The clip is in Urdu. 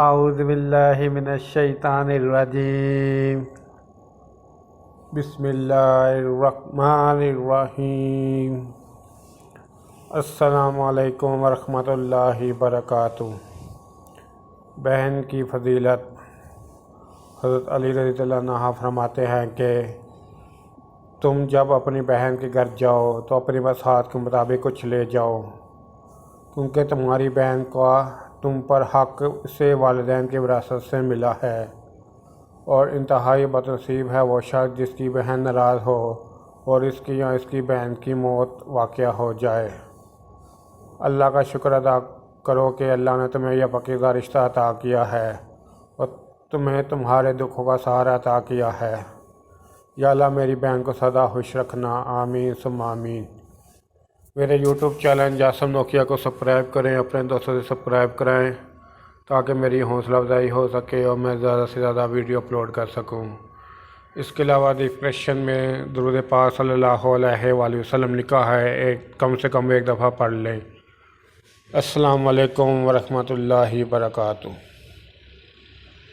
اعوذ باللہ من الشیطان الرجیم بسم اللہ الرحمن الرحیم السلام علیکم ورحمۃ اللہ وبرکاتہ۔ بہن کی فضیلت۔ حضرت علی رضی اللہ عنہ فرماتے ہیں کہ تم جب اپنی بہن کے گھر جاؤ تو اپنی وسعت کے مطابق کچھ لے جاؤ، کیونکہ تمہاری بہن کا تم پر حق سے والدین کی وراثت سے ملا ہے، اور انتہائی بدنصیب ہے وہ شخص جس کی بہن ناراض ہو اور اس کی یا اس کی بہن کی موت واقع ہو جائے۔ اللہ کا شکر ادا کرو کہ اللہ نے تمہیں یہ پاکیزہ رشتہ عطا کیا ہے اور تمہیں تمہارے دکھوں کا سہارا عطا کیا ہے۔ یا اللہ میری بہن کو سدا خوش رکھنا، آمین ثم آمین۔ میرے یوٹیوب چینل جاسم نوکیا کو سبسکرائب کریں، اپنے دوستوں سے سبسکرائب کرائیں تاکہ میری حوصلہ افزائی ہو سکے اور میں زیادہ سے زیادہ ویڈیو اپلوڈ کر سکوں۔ اس کے علاوہ ڈسکرپشن میں درود پاک صلی اللہ علیہ وآلہ وسلم لکھا ہے، کم سے کم ایک دفعہ پڑھ لیں۔ السلام علیکم ورحمۃ اللہ وبرکاتہ۔